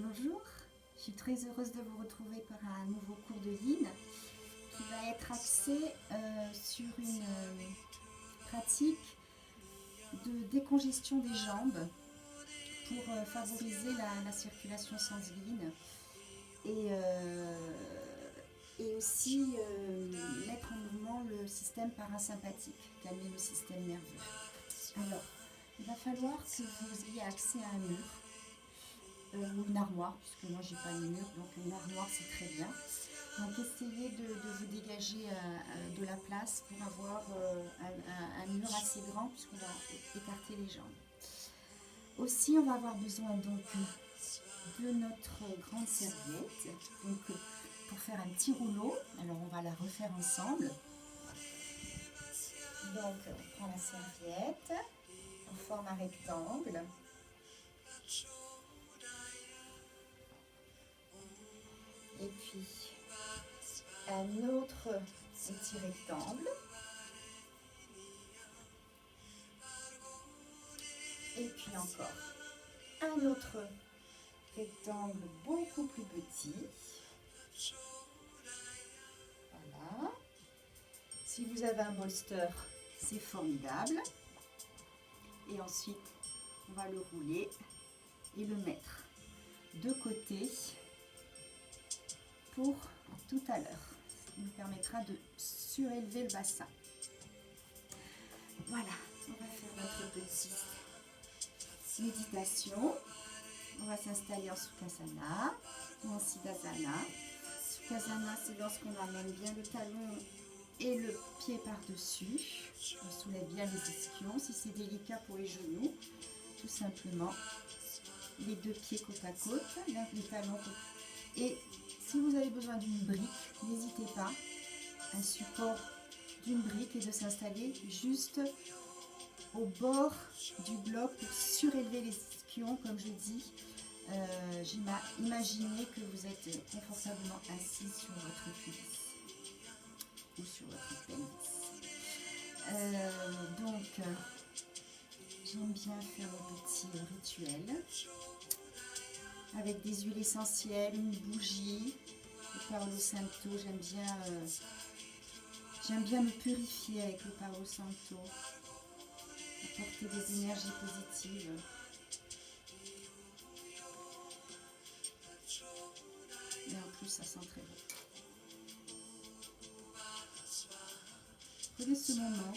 Bonjour, je suis très heureuse de vous retrouver pour un nouveau cours de Yin qui va être axé sur une pratique de décongestion des jambes pour favoriser la circulation sanguine et aussi mettre en mouvement le système parasympathique, calmer le système nerveux. Alors, il va falloir que vous ayez accès à un mur ou une armoire, puisque moi j'ai pas de mur, donc une armoire c'est très bien. Donc essayez de vous dégager de la place pour avoir un mur assez grand, puisqu'on va écarter les jambes. Aussi on va avoir besoin donc de notre grande serviette, donc pour faire un petit rouleau. Alors on va la refaire ensemble. Donc on prend la serviette, on forme un rectangle. Et puis un autre petit rectangle. Et puis encore un autre rectangle beaucoup plus petit. Voilà. Si vous avez un bolster, c'est formidable. Et ensuite, on va le rouler et le mettre de côté pour tout à l'heure. Ce qui nous permettra de surélever le bassin. Voilà, on va faire notre petite méditation. On va s'installer en Sukhasana ou en Siddhasana. Sukhasana, c'est lorsqu'on amène bien le talon et le pied par-dessus. On soulève bien les ischions. Si c'est délicat pour les genoux, tout simplement les deux pieds côte à côte, les talons. Et si vous avez besoin d'une brique, n'hésitez pas, un support d'une brique, et de s'installer juste au bord du bloc pour surélever les ischions, comme je dis. Imaginez que vous êtes confortablement assis sur votre cuisse ou sur votre pénis. J'aime bien faire mon petit rituel avec des huiles essentielles, une bougie, le Palo Santo. J'aime bien me purifier avec le Palo Santo, apporter des énergies positives. Et en plus, ça sent très bon. Prenez ce moment.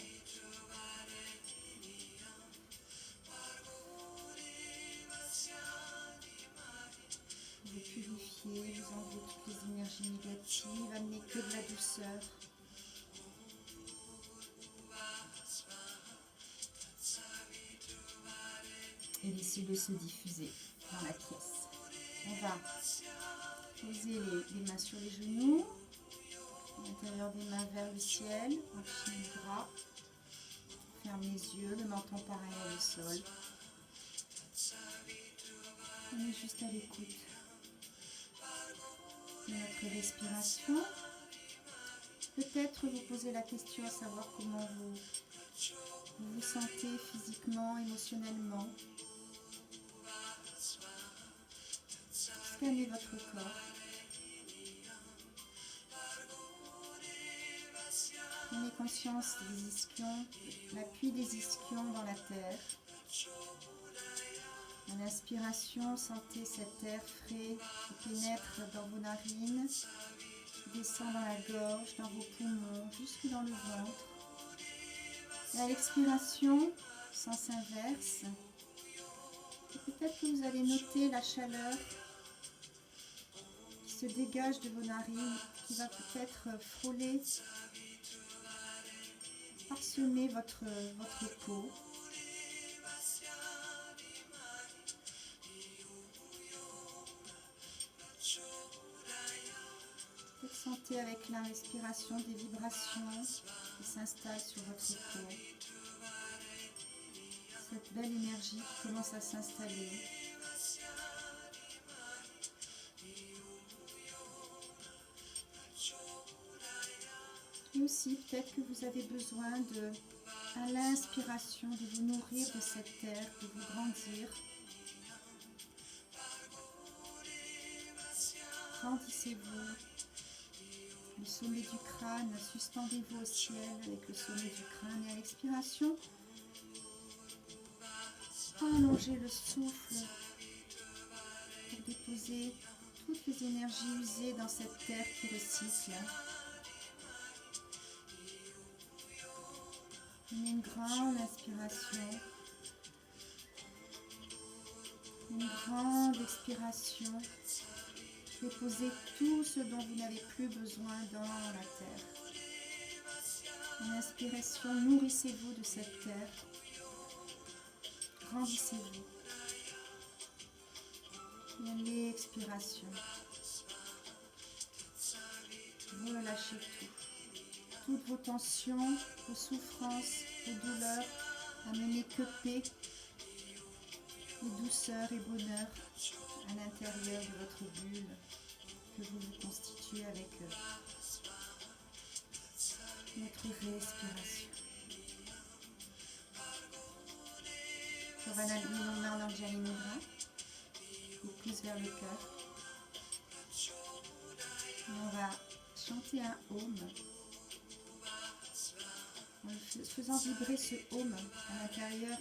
Vous purifiez, vous enlevez toutes les énergies négatives, amenez que de la douceur. Et laissez-le se diffuser dans la pièce. On va poser les mains sur les genoux, l'intérieur des mains vers le ciel, enchaîne les bras, ferme les yeux, le menton pareil au sol. On est juste à l'écoute de notre respiration. Peut-être vous posez la question à savoir comment vous vous sentez physiquement, émotionnellement. Scannez votre corps. Prenez conscience des ischions, l'appui des ischions dans la terre. À l'inspiration, sentez cet air frais qui pénètre dans vos narines, qui descend dans la gorge, dans vos poumons, jusque dans le ventre. Et à l'expiration, sens inverse. Et peut-être que vous allez noter la chaleur qui se dégage de vos narines, qui va peut-être frôler, parsemer votre peau. Peut-être sentez avec la respiration des vibrations qui s'installent sur votre peau. Cette belle énergie qui commence à s'installer. Et aussi, peut-être que vous avez besoin à l'inspiration, de vous nourrir de cette terre, de vous grandir. Grandissez-vous. Le sommet du crâne, suspendez-vous au ciel avec le sommet du crâne. Et à l'expiration, allongez le souffle pour déposer toutes les énergies usées dans cette terre qui recycle. Prenez une grande inspiration. Une grande expiration. Déposez tout ce dont vous n'avez plus besoin dans la terre. Une inspiration, nourrissez-vous de cette terre. Grandissez-vous. Et à l'expiration, relâchez tout. Toutes vos tensions, vos souffrances, vos douleurs, amenez que paix, et douceur et bonheur à l'intérieur de votre bulle que vous vous constituez avec notre respiration. Et pousse vers le cœur. Et on va chanter un home en faisant vibrer ce home à l'intérieur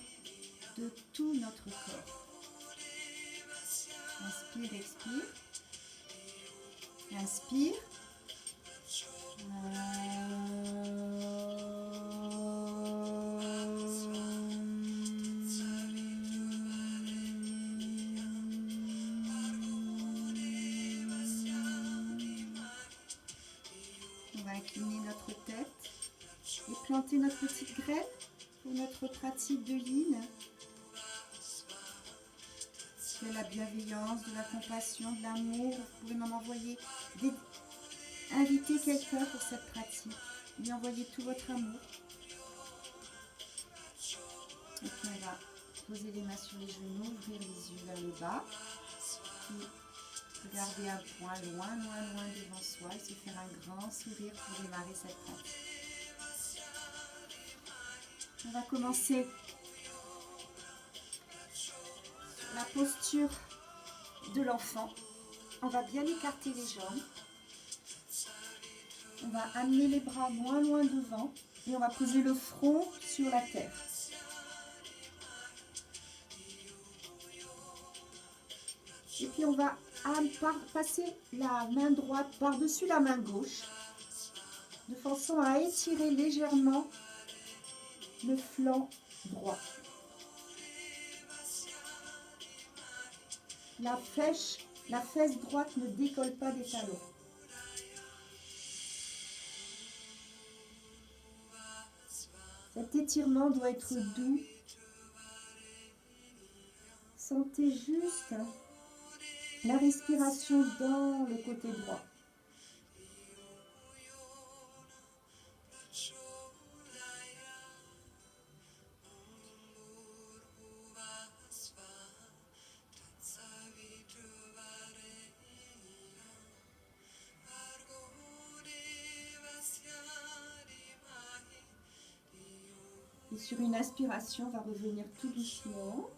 de tout notre corps. Inspire, expire. Inspire. On va incliner notre tête et planter notre petite graine pour notre pratique de yin. De la bienveillance, de la compassion, de l'amour. Vous pouvez m'en envoyer inviter quelqu'un pour cette pratique. Lui envoyer tout votre amour. Et puis on va poser les mains sur les genoux, ouvrir les yeux vers le bas. Puis regarder un point loin, loin, loin devant soi et se faire un grand sourire pour démarrer cette pratique. On va commencer la posture de l'enfant. On va bien écarter les jambes. On va amener les bras moins loin devant et on va poser le front sur la terre. Et puis on va passer la main droite par-dessus la main gauche de façon à étirer légèrement le flanc droit. La fesse droite ne décolle pas des talons. Cet étirement doit être doux. Sentez juste la respiration dans le côté droit. Et sur une inspiration, on va revenir tout doucement.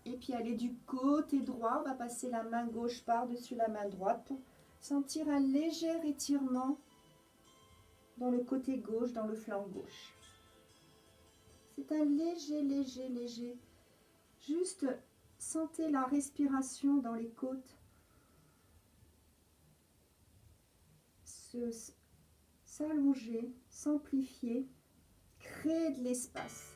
Et puis aller du côté droit, on va passer la main gauche par-dessus la main droite pour sentir un léger étirement dans le côté gauche, dans le flanc gauche. C'est un léger. Juste sentez la respiration dans les côtes s'allonger, s'amplifier, créer de l'espace.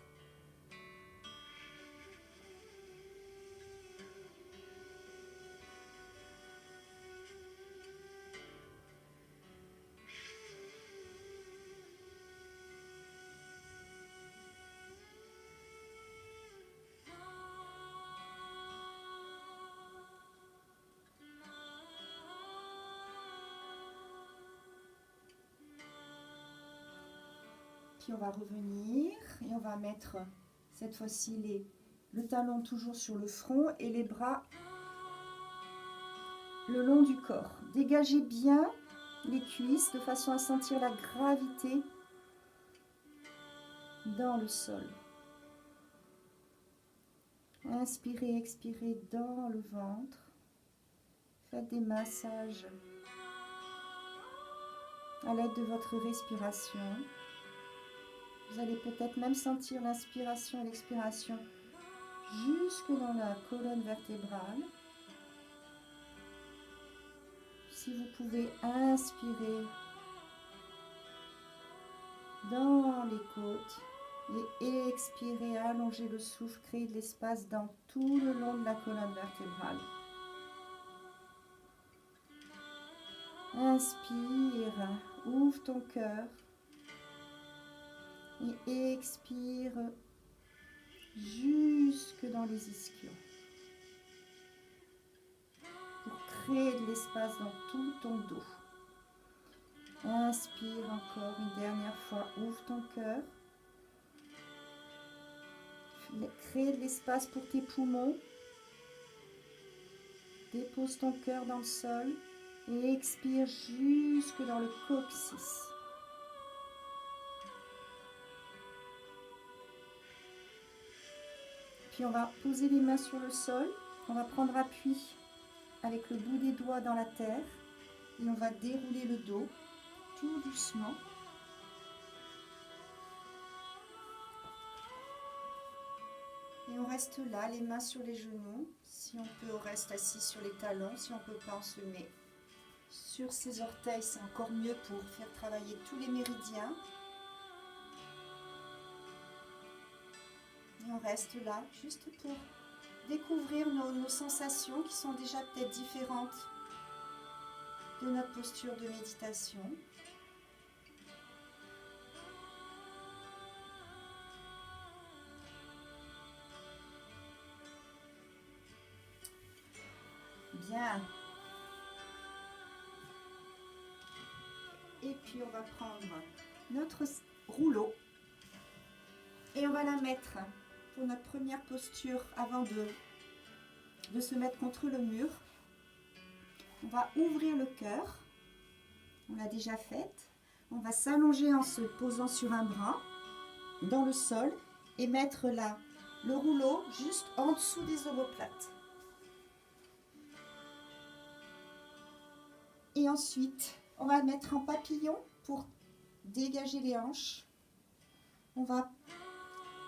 Puis on va revenir et on va mettre cette fois-ci le talon toujours sur le front et les bras le long du corps. Dégagez bien les cuisses de façon à sentir la gravité dans le sol. Inspirez, expirez dans le ventre. Faites des massages à l'aide de votre respiration. Vous allez peut-être même sentir l'inspiration et l'expiration jusque dans la colonne vertébrale. Si vous pouvez inspirer dans les côtes et expirer, allonger le souffle, créer de l'espace dans tout le long de la colonne vertébrale. Inspire, ouvre ton cœur et expire jusque dans les ischions pour créer de l'espace dans tout ton dos. Inspire encore une dernière fois, ouvre ton cœur. Crée de l'espace pour tes poumons. Dépose ton cœur dans le sol et expire jusque dans le coccyx. Puis on va poser les mains sur le sol. On va prendre appui avec le bout des doigts dans la terre et on va dérouler le dos tout doucement. Et on reste là, les mains sur les genoux. Si on peut, on reste assis sur les talons. Si on ne peut pas, on se met sur ses orteils. C'est encore mieux pour faire travailler tous les méridiens. Et on reste là, juste pour découvrir nos sensations qui sont déjà peut-être différentes de notre posture de méditation. Bien. Et puis on va prendre notre rouleau et on va la mettre pour notre première posture avant de se mettre contre le mur. On va ouvrir le cœur. On l'a déjà faite. On va s'allonger en se posant sur un bras dans le sol et mettre là le rouleau juste en dessous des omoplates. Et ensuite, on va le mettre en papillon pour dégager les hanches. On va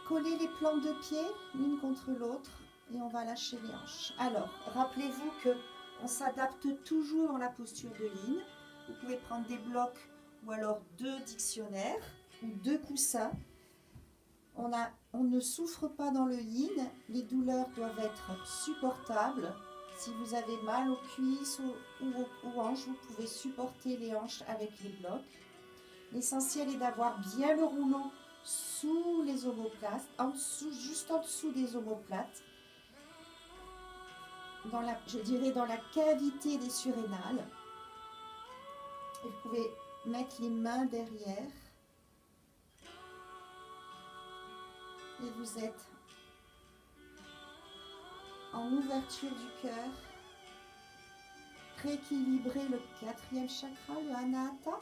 coller les plantes de pied l'une contre l'autre et on va lâcher les hanches. Alors, rappelez-vous qu'on s'adapte toujours dans la posture de yin. Vous pouvez prendre des blocs ou alors 2 dictionnaires ou 2 coussins. On ne souffre pas dans le yin. Les douleurs doivent être supportables. Si vous avez mal aux cuisses ou aux hanches, vous pouvez supporter les hanches avec les blocs. L'essentiel est d'avoir bien le rouleau sous les omoplates, juste en dessous des omoplates, je dirais dans la cavité des surrénales. Et vous pouvez mettre les mains derrière. Et vous êtes en ouverture du cœur, rééquilibrer le 4e chakra, le Anahata,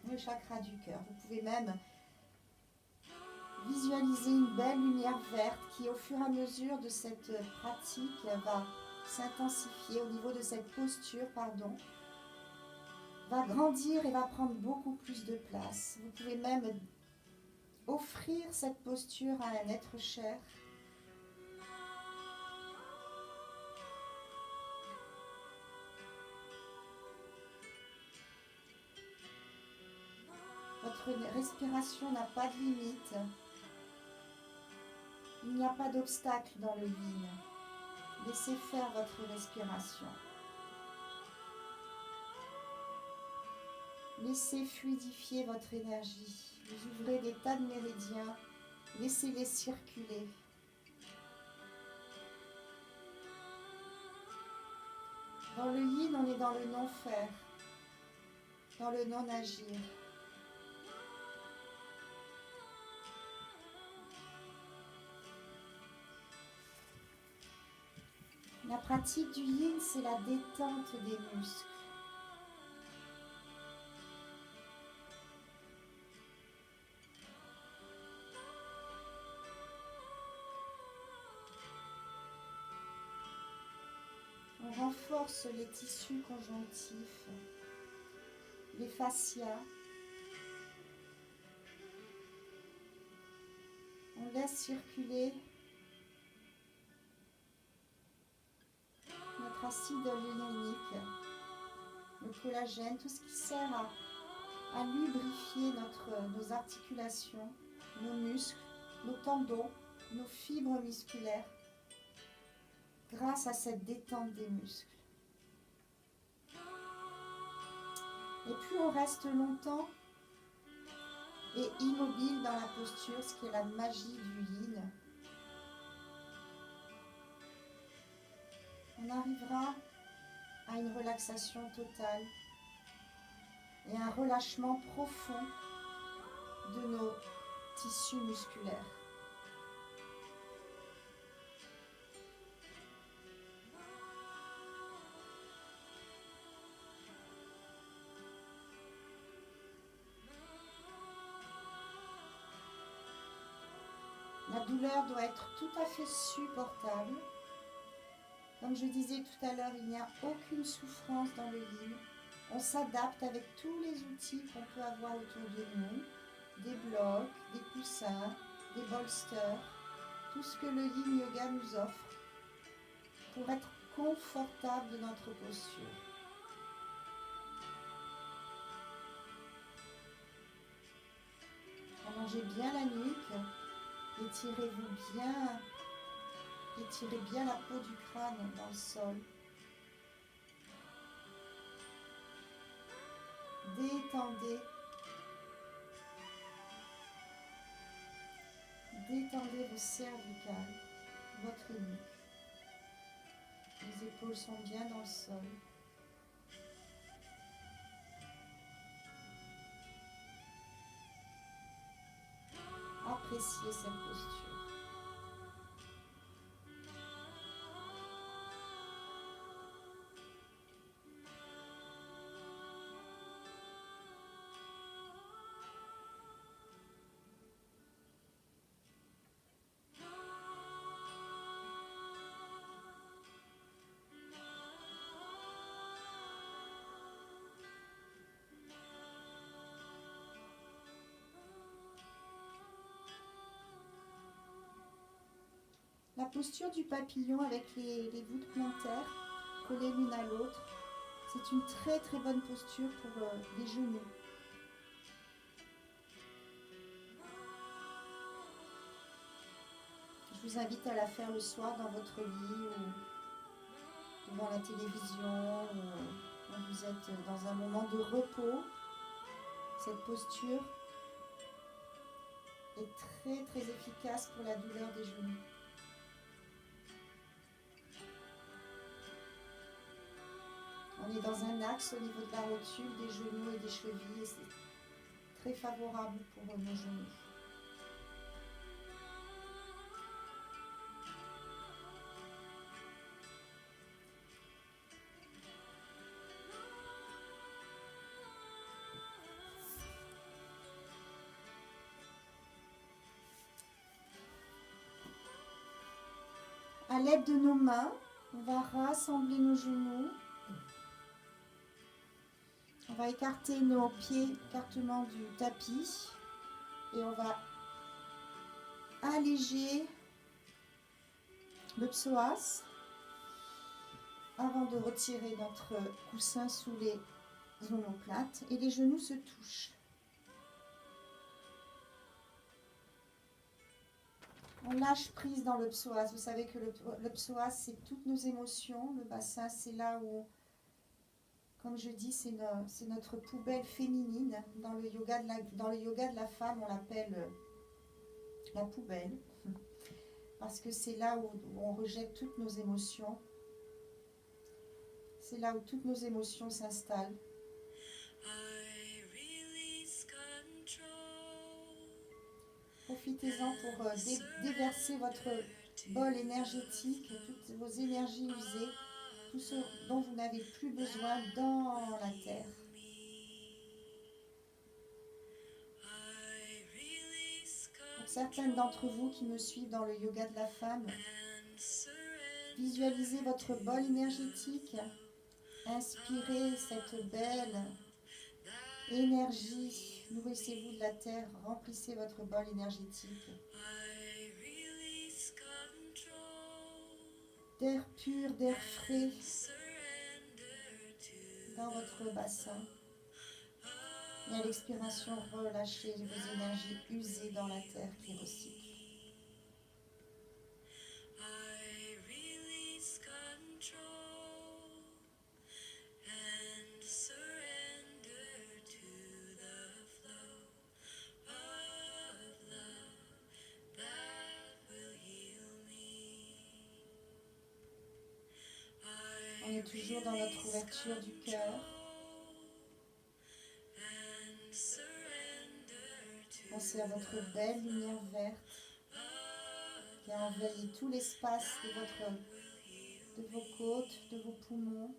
le chakra du cœur. Vous pouvez même visualiser une belle lumière verte qui, au fur et à mesure de cette pratique, va s'intensifier au niveau de cette posture, va grandir et va prendre beaucoup plus de place. Vous pouvez même offrir cette posture à un être cher. Votre respiration n'a pas de limite. Il n'y a pas d'obstacle dans le yin. Laissez faire votre respiration. Laissez fluidifier votre énergie. Vous ouvrez des tas de méridiens. Laissez-les circuler. Dans le yin, on est dans le non-faire, dans le non-agir. La pratique du yin, c'est la détente des muscles. renforce les tissus conjonctifs, les fascias. On laisse circuler notre acide hyaluronique, le collagène, tout ce qui sert à lubrifier nos articulations, nos muscles, nos tendons, nos fibres musculaires, grâce à cette détente des muscles. Et plus on reste longtemps et immobile dans la posture, ce qui est la magie du yin, on arrivera à une relaxation totale et un relâchement profond de nos tissus musculaires. La douleur doit être tout à fait supportable. Comme je disais tout à l'heure, il n'y a aucune souffrance dans le yin. On s'adapte avec tous les outils qu'on peut avoir autour de nous, des blocs, des coussins, des bolsters, tout ce que le yin yoga nous offre pour être confortable dans notre posture. Allongez bien la nuque, étirez-vous bien, étirez bien la peau du crâne dans le sol. Détendez vos cervicales, votre nuque. Les épaules sont bien dans le sol. Appréciez cette posture. La posture du papillon avec les voûtes plantaires collées l'une à l'autre, c'est une très très bonne posture pour les genoux. Je vous invite à la faire le soir dans votre lit ou devant la télévision ou quand vous êtes dans un moment de repos. Cette posture est très très efficace pour la douleur des genoux. On est dans un axe au niveau de la rotule, des genoux et des chevilles et c'est très favorable pour nos genoux. À l'aide de nos mains, on va rassembler nos genoux. On va écarter nos pieds, écartement du tapis. Et on va alléger le psoas avant de retirer notre coussin sous les omoplates. Et les genoux se touchent. On lâche prise dans le psoas. Vous savez que le psoas, c'est toutes nos émotions. Le bassin, c'est là où, comme je dis, c'est notre poubelle féminine. Dans le yoga de la femme, on l'appelle la poubelle. Parce que c'est là où on rejette toutes nos émotions. C'est là où toutes nos émotions s'installent. Profitez-en pour déverser votre bol énergétique, toutes vos énergies usées, tout ce dont vous n'avez plus besoin dans la terre. Pour certaines d'entre vous qui me suivent dans le yoga de la femme, Visualisez votre bol énergétique. Inspirez cette belle énergie. Nourrissez-vous de la terre. Remplissez votre bol énergétique. D'air pur, d'air frais dans votre bassin. Et à l'expiration, relâchez vos énergies usées dans la terre qui recycle. On est toujours dans notre ouverture du cœur. Pensez à votre belle lumière verte qui a envahi tout l'espace de vos côtes, de vos poumons.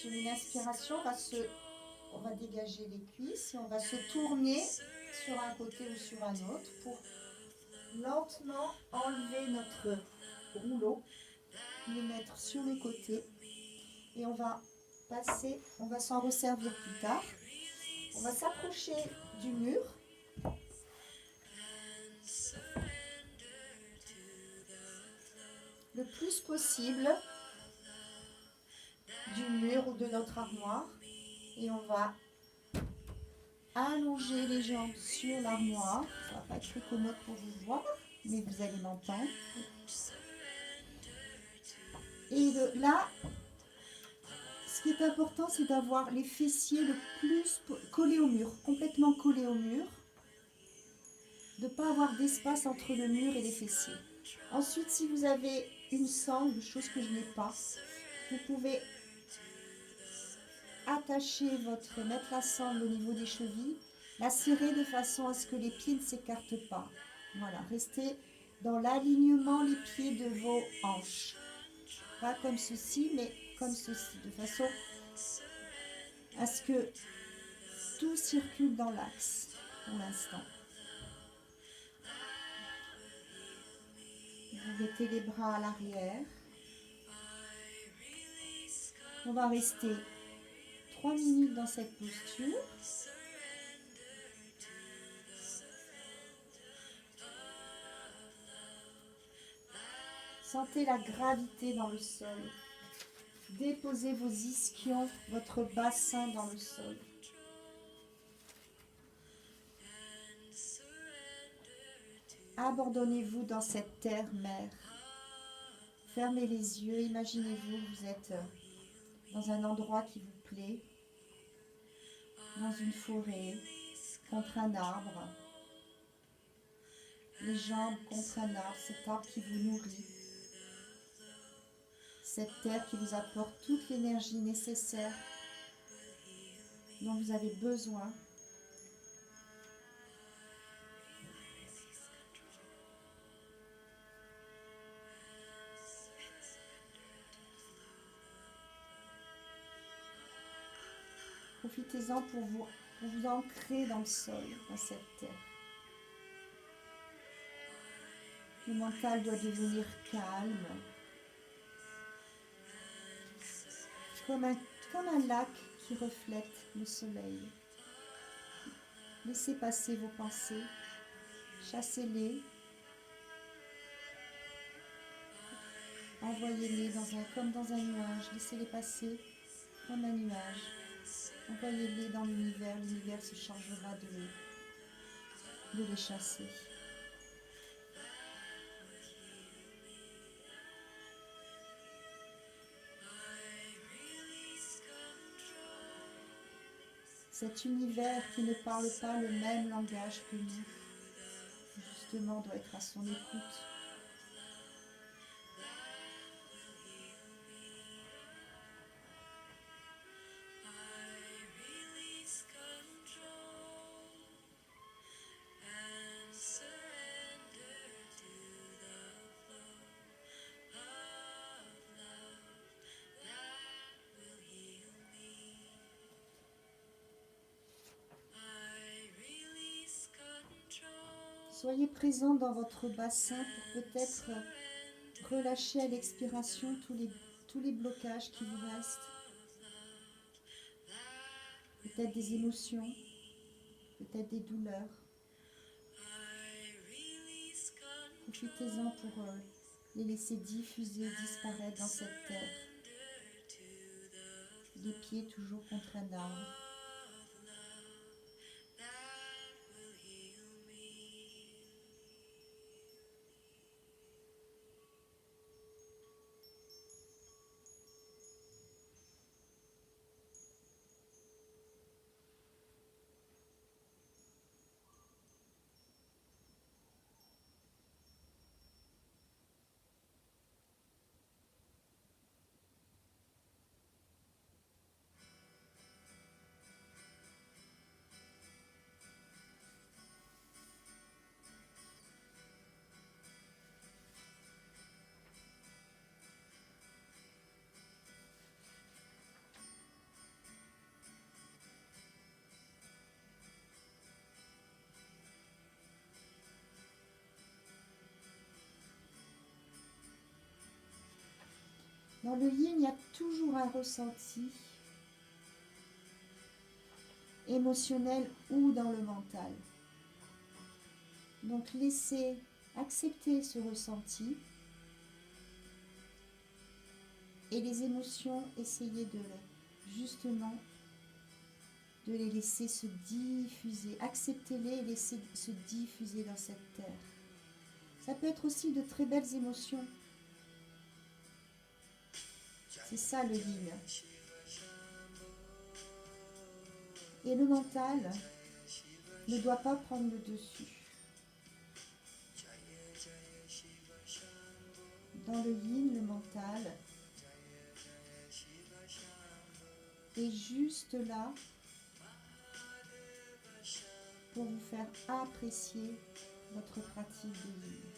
Sur une inspiration, on va dégager les cuisses et on va se tourner sur un côté ou sur un autre pour lentement enlever notre rouleau, le mettre sur le côté et on va s'en resservir plus tard. On va s'approcher du mur. Le plus possible du mur ou de notre armoire et on va allonger les jambes sur l'armoire. Ça va pas être très commode pour vous voir, mais vous allez m'entendre. Et là, ce qui est important, c'est d'avoir les fessiers le plus collés au mur, complètement collés au mur, de ne pas avoir d'espace entre le mur et les fessiers. Ensuite, si vous avez une sangle, chose que je n'ai pas, vous pouvez mettre la sangle au niveau des chevilles, la serrer de façon à ce que les pieds ne s'écartent pas. Voilà, restez dans l'alignement les pieds de vos hanches. Pas comme ceci, mais comme ceci, de façon à ce que tout circule dans l'axe pour l'instant. Vous mettez les bras à l'arrière. On va rester 3 minutes dans cette posture. Sentez la gravité dans le sol. Déposez vos ischions, votre bassin dans le sol. Abandonnez-vous dans cette terre-mère. Fermez les yeux, imaginez-vous, vous êtes dans un endroit qui vous plaît, dans une forêt, contre un arbre, les jambes contre un arbre, cet arbre qui vous nourrit, cette terre qui vous apporte toute l'énergie nécessaire dont vous avez besoin. Profitez-en pour vous ancrer dans le sol, dans cette terre. Le mental doit devenir calme, comme un lac qui reflète le soleil. Laissez passer vos pensées, chassez-les, envoyez-les comme dans un nuage, laissez-les passer comme un nuage. Envoyez-les dans l'univers, l'univers se chargera de les chasser. cet univers qui ne parle pas le même langage que nous, justement, doit être à son écoute. Soyez présent dans votre bassin pour peut-être relâcher à l'expiration tous les blocages qui vous restent. Peut-être des émotions, peut-être des douleurs. Profitez-en pour les laisser diffuser, disparaître dans cette terre. Les pieds toujours contre un arbre. Dans le yin, il y a toujours un ressenti émotionnel ou dans le mental. Donc laissez accepter ce ressenti et les émotions, essayez justement de les laisser se diffuser. Acceptez-les et laissez se diffuser dans cette terre. Ça peut être aussi de très belles émotions. C'est ça le yin. Et le mental ne doit pas prendre le dessus. Dans le yin, le mental est juste là pour vous faire apprécier votre pratique de yin.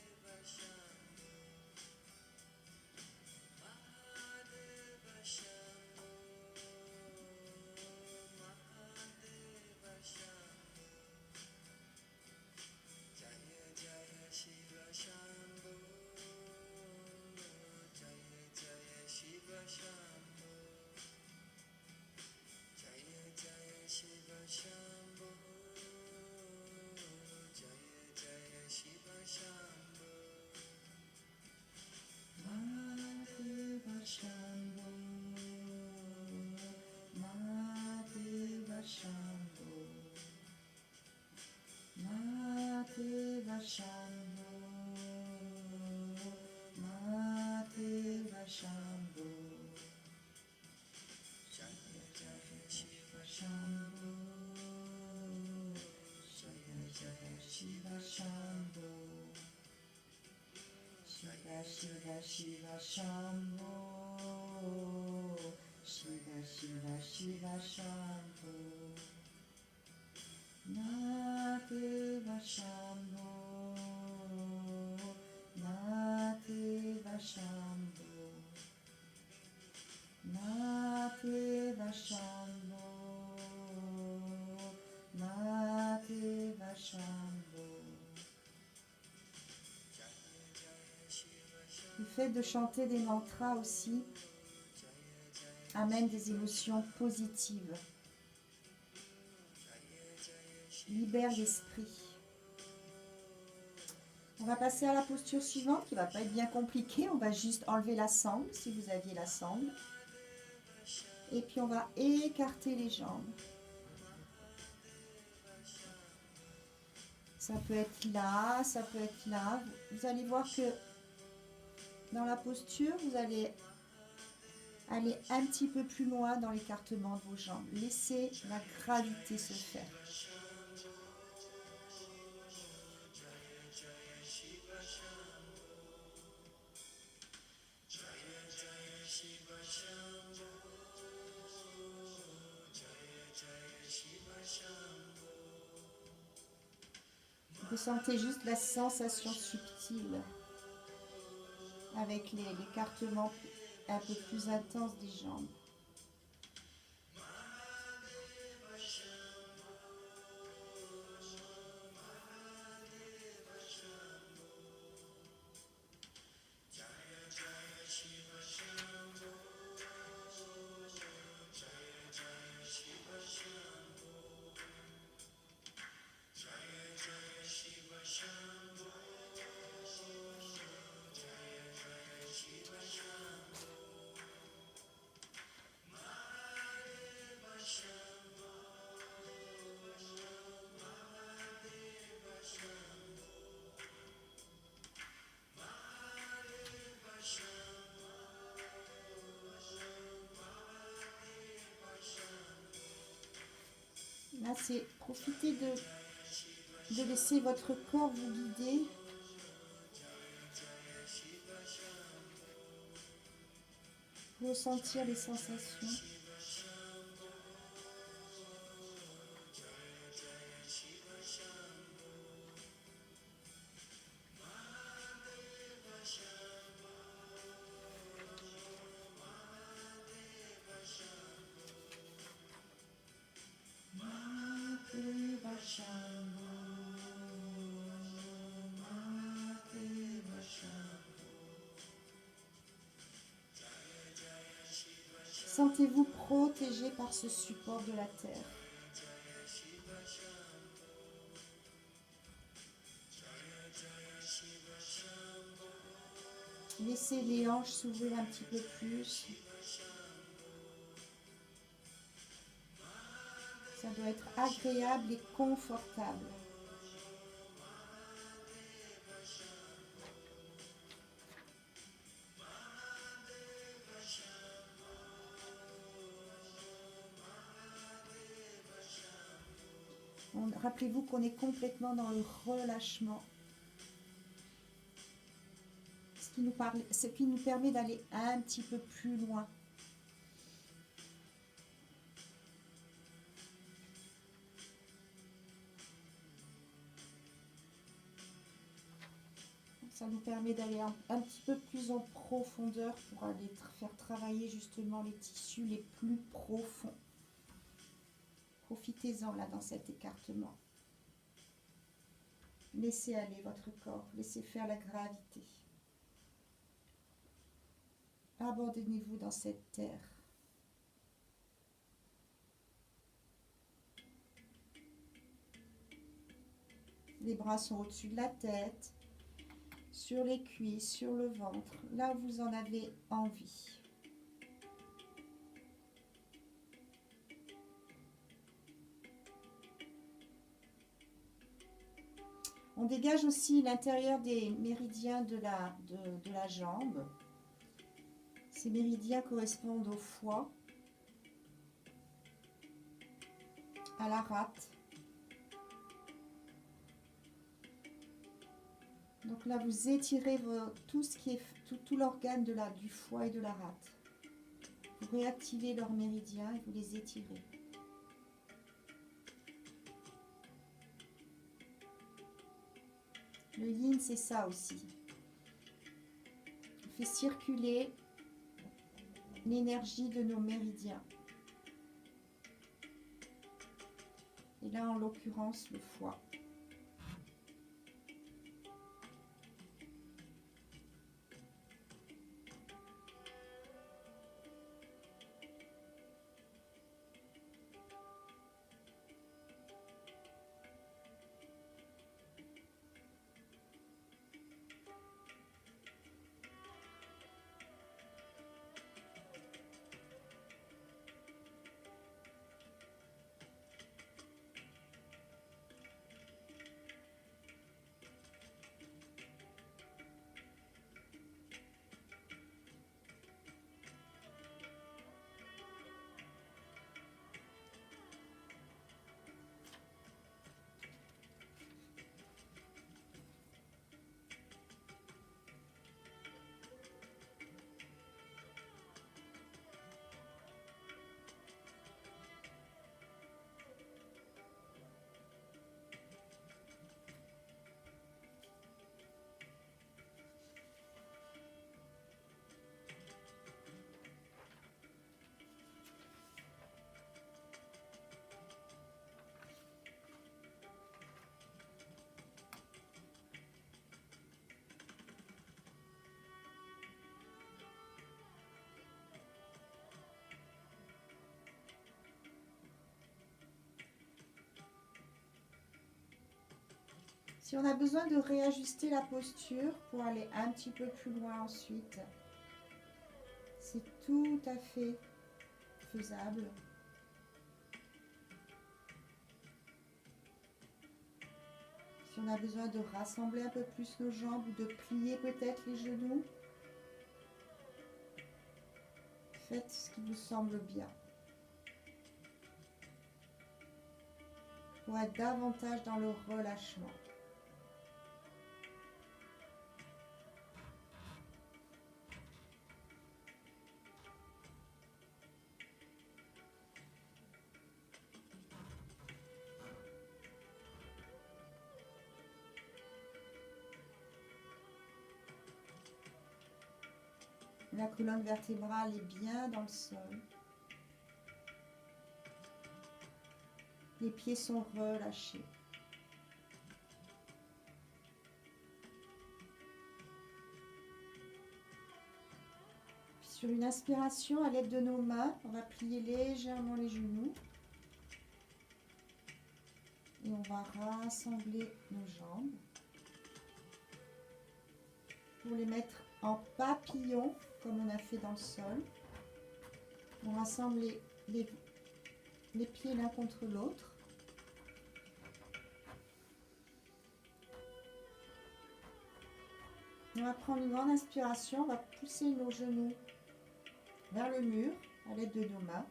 Shiva Shiva Shambho, Shiva Shiva Shiva Shambho, Nateva Shambho, Nateva Shambho, Nateva Shambho, Nateva Shambho. Le fait de chanter des mantras aussi amène des émotions positives, libère l'esprit. On va passer à la posture suivante qui ne va pas être bien compliquée. On va juste enlever la sangle si vous aviez la sangle. Et puis on va écarter les jambes. Ça peut être là, ça peut être là. Vous allez voir que dans la posture, vous allez Allez un petit peu plus loin dans l'écartement de vos jambes. Laissez la gravité se faire. Vous sentez juste la sensation subtile avec l'écartement un peu plus intense des jambes. Là, c'est profiter de laisser votre corps vous guider. Ressentir les sensations. Sentez-vous protégé par ce support de la terre. Laissez les hanches s'ouvrir un petit peu plus. Ça doit être agréable et confortable. Rappelez-vous qu'on est complètement dans le relâchement. Ce qui nous permet d'aller un petit peu plus loin. Ça nous permet d'aller un petit peu plus en profondeur pour aller faire travailler justement les tissus les plus profonds. Profitez-en là dans cet écartement. Laissez aller votre corps, laissez faire la gravité. Abandonnez-vous dans cette terre. Les bras sont au-dessus de la tête, sur les cuisses, sur le ventre, là où vous en avez envie. On dégage aussi l'intérieur des méridiens de la jambe. Ces méridiens correspondent au foie, à la rate. Donc là, vous étirez tout l'organe du foie et de la rate. Vous réactivez leurs méridiens et vous les étirez. Le yin, c'est ça aussi. On fait circuler l'énergie de nos méridiens. Et là, en l'occurrence, le foie. Si on a besoin de réajuster la posture pour aller un petit peu plus loin ensuite, c'est tout à fait faisable. Si on a besoin de rassembler un peu plus nos jambes ou de plier peut-être les genoux, faites ce qui vous semble bien. Pour être davantage dans le relâchement. La colonne vertébrale est bien dans le sol. Les pieds sont relâchés. Puis sur une inspiration, à l'aide de nos mains, on va plier légèrement les genoux. Et on va rassembler nos jambes pour les mettre en papillon, comme on a fait dans le sol. On rassemble les pieds l'un contre l'autre. On va prendre une grande inspiration, on va pousser nos genoux vers le mur à l'aide de nos mains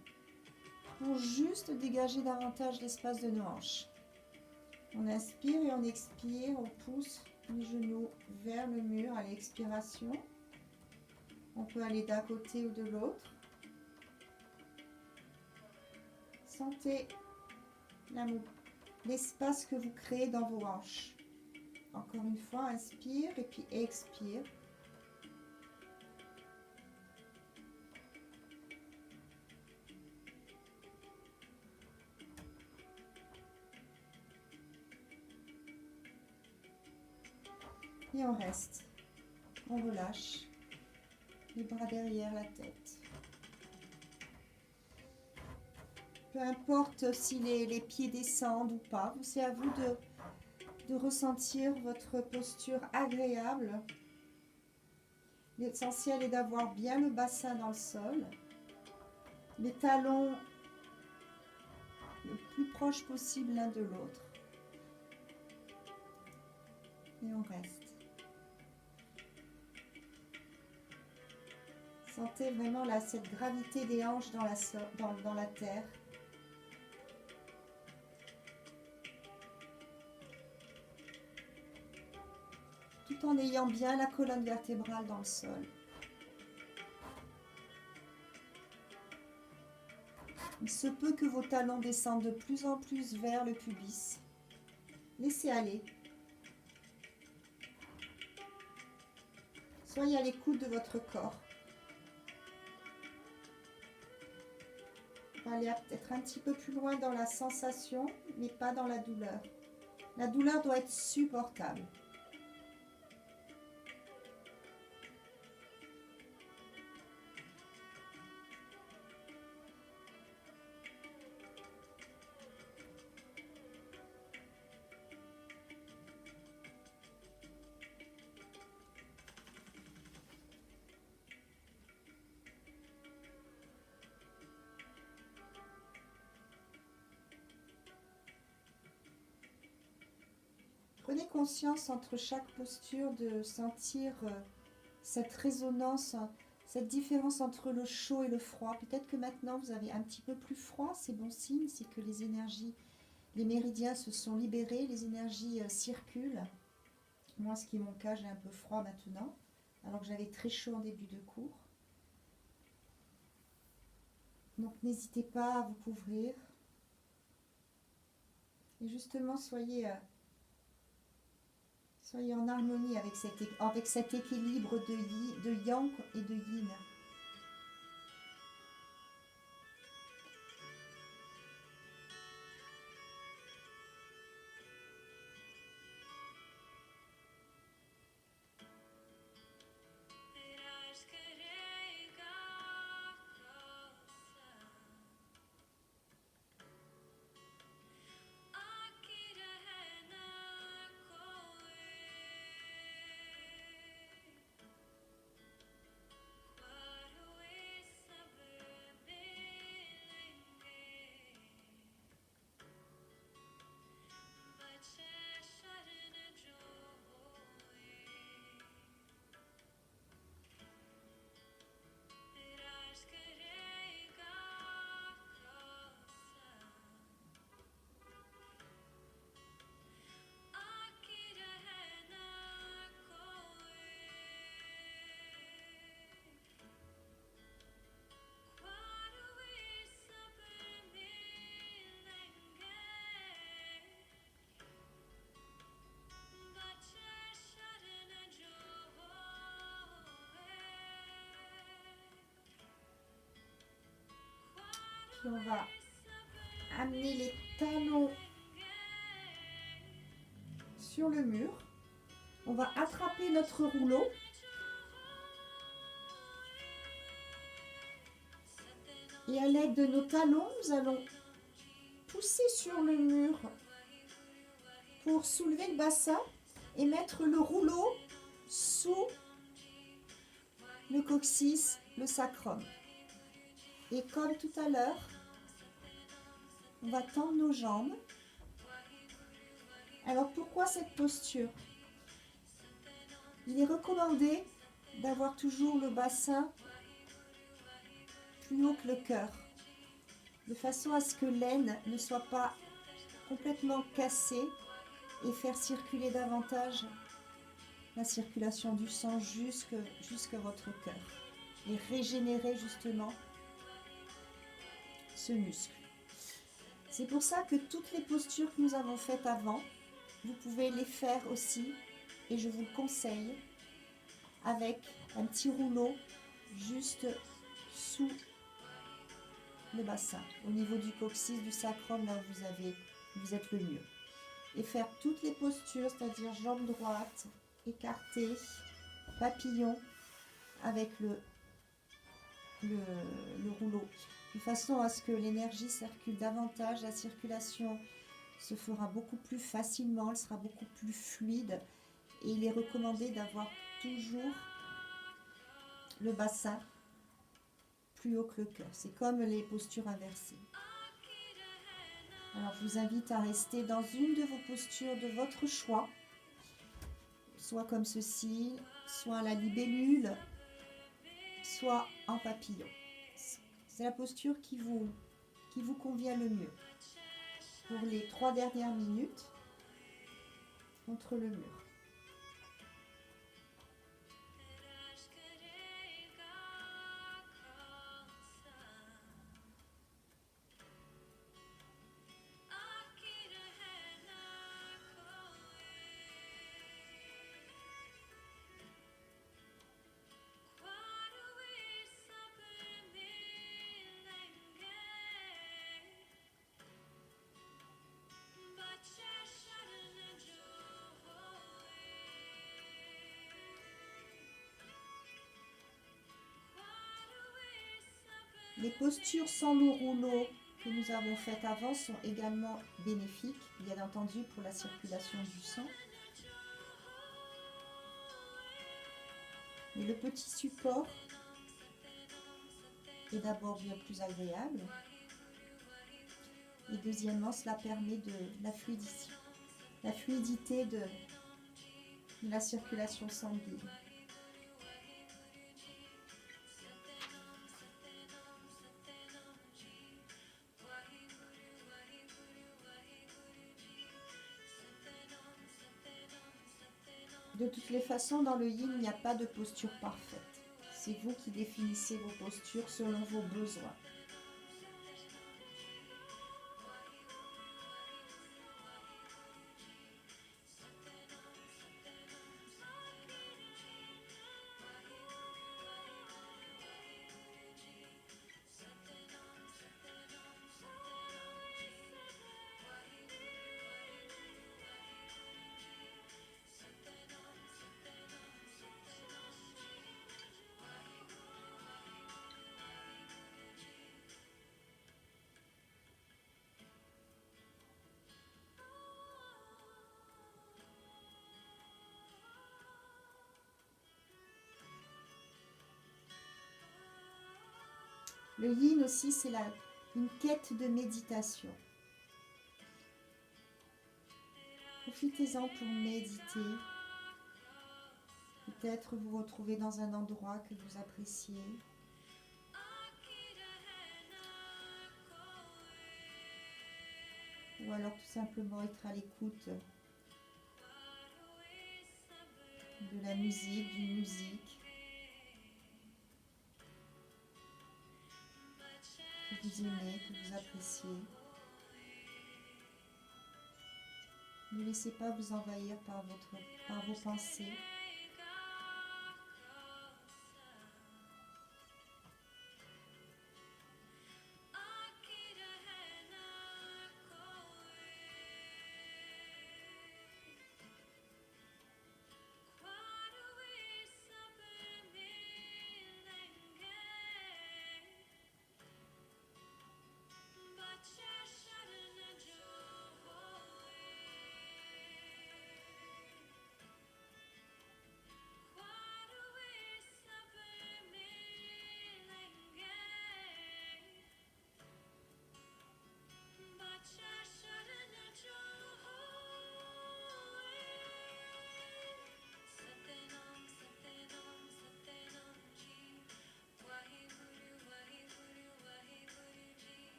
pour juste dégager davantage l'espace de nos hanches. On inspire et on expire, on pousse les genoux vers le mur à l'expiration. On peut aller d'un côté ou de l'autre. Sentez l'espace que vous créez dans vos hanches. Encore une fois, inspire et puis expire. Et on reste. On relâche les bras derrière la tête. Peu importe si les pieds descendent ou pas, c'est à vous de ressentir votre posture agréable. L'essentiel est d'avoir bien le bassin dans le sol, les talons le plus proches possible l'un de l'autre. Et on reste. Sentez vraiment là, cette gravité des hanches dans la terre. Tout en ayant bien la colonne vertébrale dans le sol. Il se peut que vos talons descendent de plus en plus vers le pubis. Laissez aller. Soyez à l'écoute de votre corps. On va aller peut-être un petit peu plus loin dans la sensation, mais pas dans la douleur. La douleur doit être supportable. Prenez conscience entre chaque posture de sentir cette résonance, cette différence entre le chaud et le froid. Peut-être que maintenant vous avez un petit peu plus froid, c'est bon signe, c'est que les énergies, les méridiens se sont libérés, les énergies circulent. Moi, ce qui est mon cas, j'ai un peu froid maintenant, alors que j'avais très chaud en début de cours. Donc n'hésitez pas à vous couvrir. Et justement, soyez en harmonie avec cet équilibre de yang et de yin. Puis on va amener les talons sur le mur. On va attraper notre rouleau. Et à l'aide de nos talons, nous allons pousser sur le mur pour soulever le bassin et mettre le rouleau sous le coccyx, le sacrum. Et comme tout à l'heure, on va tendre nos jambes. Alors pourquoi cette posture? Il est recommandé d'avoir toujours le bassin plus haut que le cœur, de façon à ce que l'aine ne soit pas complètement cassée et faire circuler davantage la circulation du sang jusque votre cœur et régénérer justement ce muscle. C'est pour ça que toutes les postures que nous avons faites avant, vous pouvez les faire aussi, et je vous le conseille, avec un petit rouleau juste sous le bassin, au niveau du coccyx, du sacrum, là où vous êtes le mieux. Et faire toutes les postures, c'est-à-dire jambes droites, écartées, papillon, avec le rouleau, de façon à ce que l'énergie circule davantage, la circulation se fera beaucoup plus facilement, elle sera beaucoup plus fluide, et il est recommandé d'avoir toujours le bassin plus haut que le cœur. C'est comme les postures inversées. Alors je vous invite à rester dans une de vos postures de votre choix, soit comme ceci, soit à la libellule, soit en papillon. C'est la posture qui vous convient le mieux pour les 3 dernières minutes contre le mur. Les postures sans le rouleau que nous avons faites avant sont également bénéfiques, bien entendu, pour la circulation du sang. Mais le petit support est d'abord bien plus agréable. Et deuxièmement, cela permet de la fluidité de la circulation sanguine. De toutes les façons, dans le yin, il n'y a pas de posture parfaite. C'est vous qui définissez vos postures selon vos besoins. Le yin aussi, c'est une quête de méditation. Profitez-en pour méditer. Peut-être vous retrouver dans un endroit que vous appréciez. Ou alors tout simplement être à l'écoute de la musique, d'une musique que vous aimez, que vous appréciez. Ne laissez pas vous envahir par vos pensées.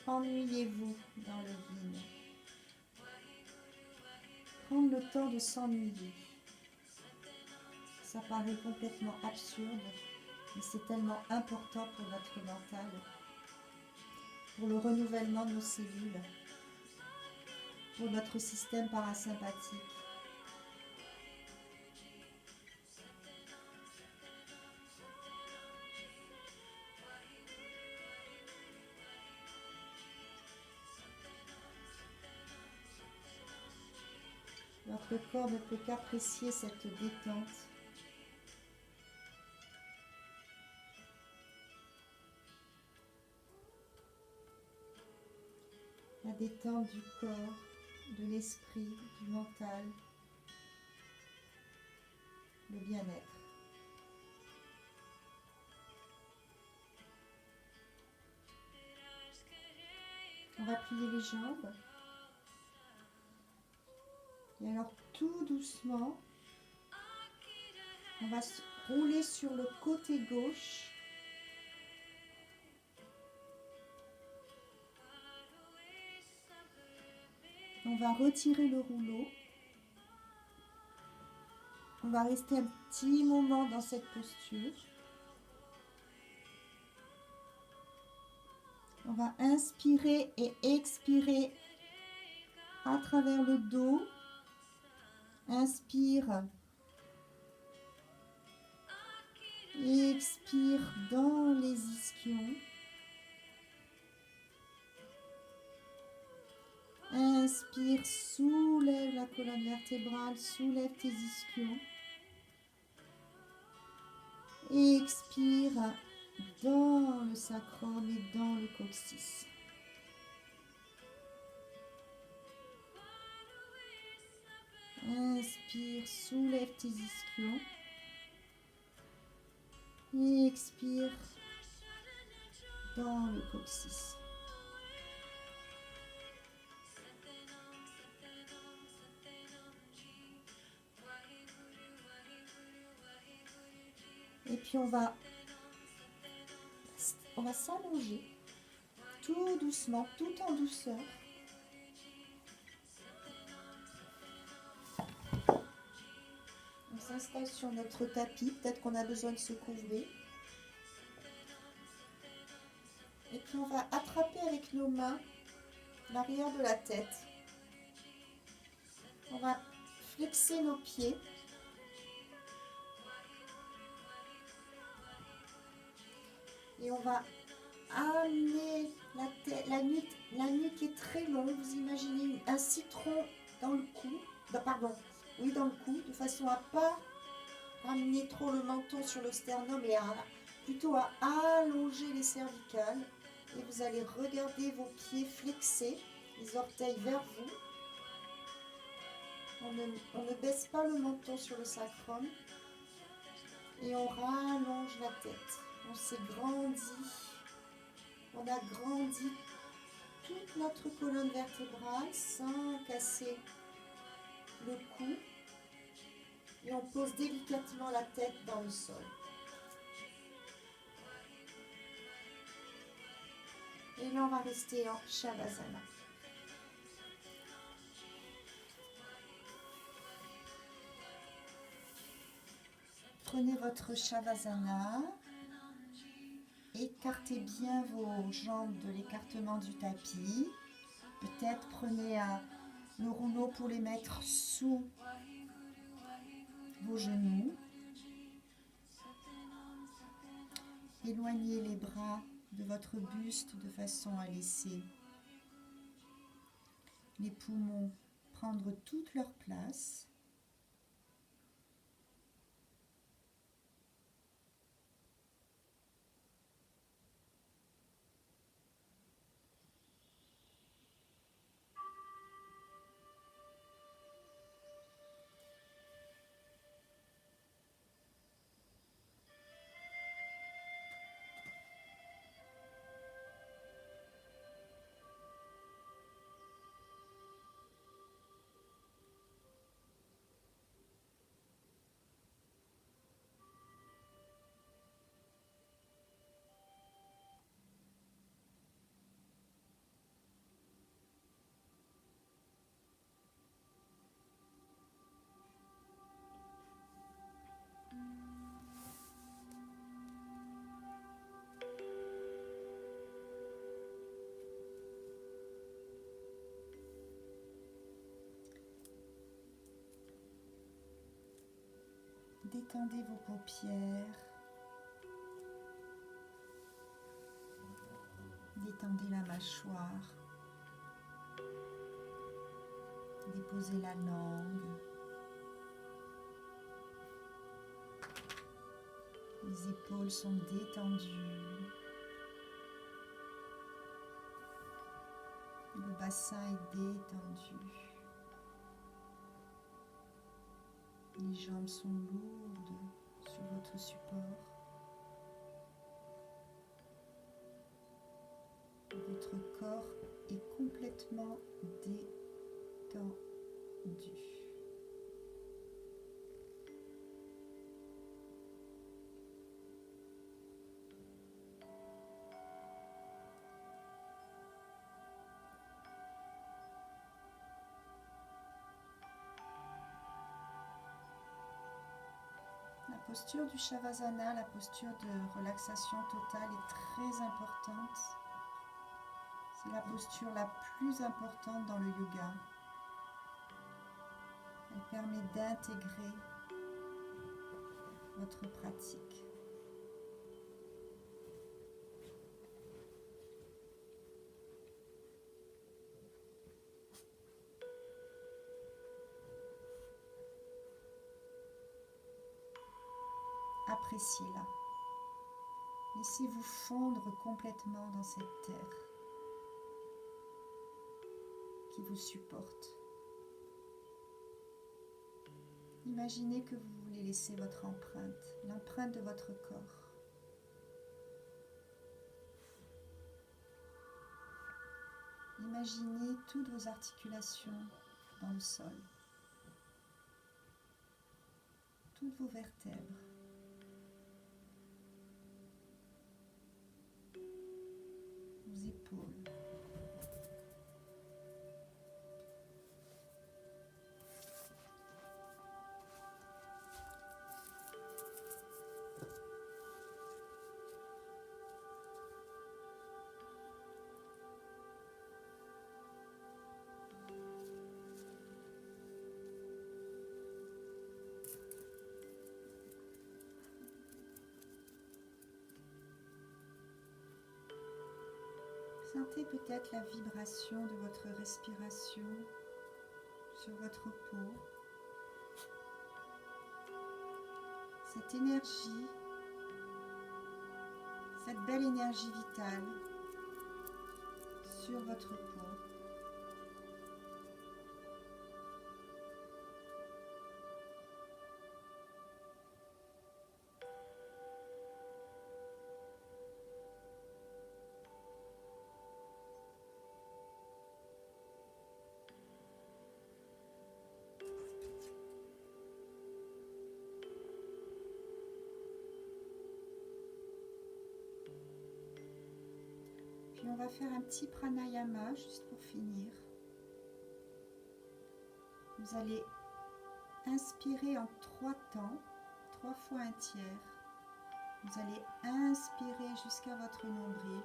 Ennuyez-vous dans le vide. Prendre le temps de s'ennuyer. Ça paraît complètement absurde, mais c'est tellement important pour notre mental, pour le renouvellement de nos cellules, pour notre système parasympathique. Notre corps ne peut qu'apprécier cette détente. La détente du corps, de l'esprit, du mental, le bien-être. On va plier les jambes. Et alors tout doucement, on va se rouler sur le côté gauche. On va retirer le rouleau. On va rester un petit moment dans cette posture. On va inspirer et expirer à travers le dos. Inspire. Expire dans les ischions. Inspire, soulève la colonne vertébrale, soulève tes ischions. Expire dans le sacrum et dans le coccyx. Inspire, soulève tes ischions. Expire dans le coccyx. Et puis on va s'allonger tout doucement, tout en douceur. On s'installe sur notre tapis, peut-être qu'on a besoin de se couvrir. Et puis on va attraper avec nos mains l'arrière de la tête. On va flexer nos pieds. Et on va amener la nuque est très longue. Vous imaginez un citron dans le cou. Dans le cou, de façon à ne pas ramener trop le menton sur le sternum et plutôt à allonger les cervicales. Et vous allez regarder vos pieds flexés, les orteils vers vous. On ne baisse pas le menton sur le sacrum. Et on rallonge la tête. On s'est grandi. On a grandi toute notre colonne vertébrale sans casser le cou. Et on pose délicatement la tête dans le sol. Et là, on va rester en Shavasana. Prenez votre Shavasana. Écartez bien vos jambes de l'écartement du tapis. Peut-être prenez le rouleau pour les mettre sous vos genoux. Éloignez les bras de votre buste de façon à laisser les poumons prendre toute leur place. Détendez vos paupières. Détendez la mâchoire. Déposez la langue. Les épaules sont détendues. Le bassin est détendu. Les jambes sont lourdes sur votre support. Votre corps est complètement détendu. La posture du Shavasana, la posture de relaxation totale est très importante. C'est la posture la plus importante dans le yoga. Elle permet d'intégrer votre pratique. Appréciez-la. Laissez-vous fondre complètement dans cette terre qui vous supporte. Imaginez que vous voulez laisser votre empreinte, l'empreinte de votre corps. Imaginez toutes vos articulations dans le sol, toutes vos vertèbres. Vos épaules. Sentez peut-être la vibration de votre respiration sur votre peau. Cette énergie, cette belle énergie vitale sur votre peau. Puis on va faire un petit pranayama juste pour finir. Vous allez inspirer en 3 temps, 3 fois un tiers. Vous allez inspirer jusqu'à votre nombril,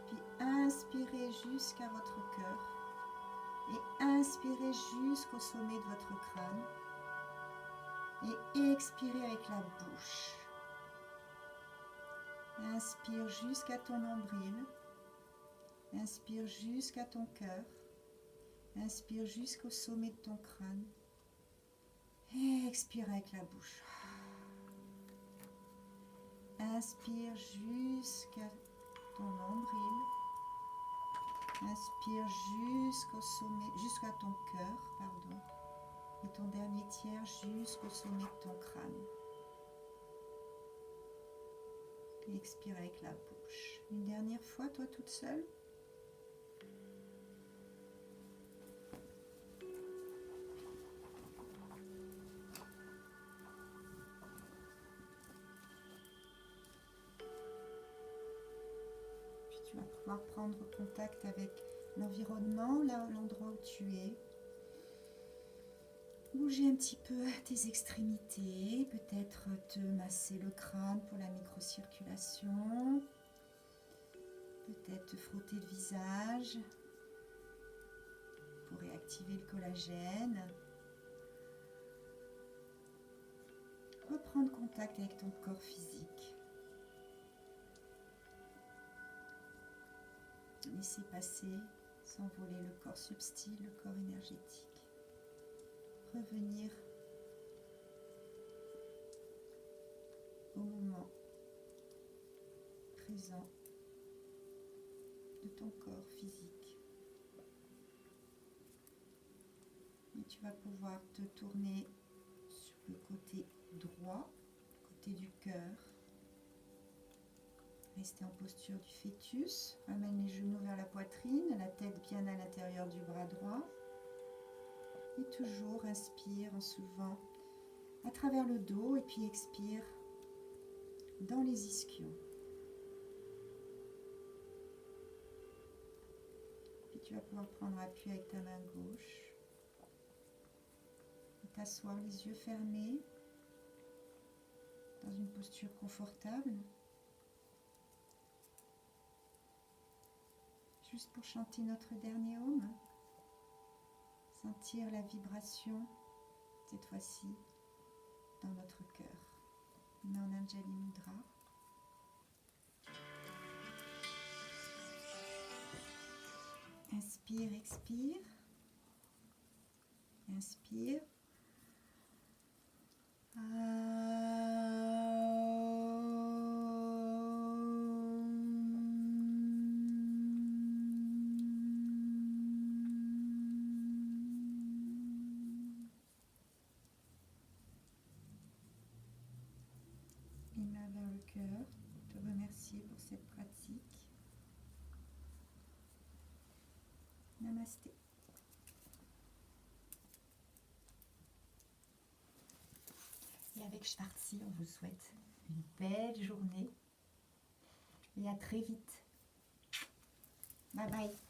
puis inspirer jusqu'à votre cœur et inspirer jusqu'au sommet de votre crâne et expirez avec la bouche. Inspire jusqu'à ton nombril, inspire jusqu'à ton cœur, inspire jusqu'au sommet de ton crâne et expire avec la bouche. Inspire jusqu'à ton nombril, inspire jusqu'au sommet, jusqu'à ton cœur, pardon, et ton dernier tiers jusqu'au sommet de ton crâne. Et expire avec la bouche. Une dernière fois, toi toute seule. Puis tu vas pouvoir prendre contact avec l'environnement, là, l'endroit où tu es. Bouger un petit peu tes extrémités, peut-être te masser le crâne pour la microcirculation, peut-être te frotter le visage pour réactiver le collagène. reprendre contact avec ton corps physique. Laisser passer, s'envoler le corps subtil, le corps énergétique. Revenir au moment présent de ton corps physique. Et tu vas pouvoir te tourner sur le côté droit, côté du cœur. Rester en posture du fœtus. Ramène les genoux vers la poitrine, la tête bien à l'intérieur du bras droit. Et toujours inspire en soulevant à travers le dos et puis expire dans les ischions. Puis tu vas pouvoir prendre appui avec ta main gauche et t'asseoir les yeux fermés dans une posture confortable. Juste pour chanter notre dernier Om. Sentir la vibration, cette fois-ci, dans notre cœur. On est en Anjali Mudra. Inspire, expire. Inspire. Les mains vers le cœur, te remercier pour cette pratique. Namasté. Et avec Shvartsi, on vous souhaite une belle journée et à très vite. Bye bye.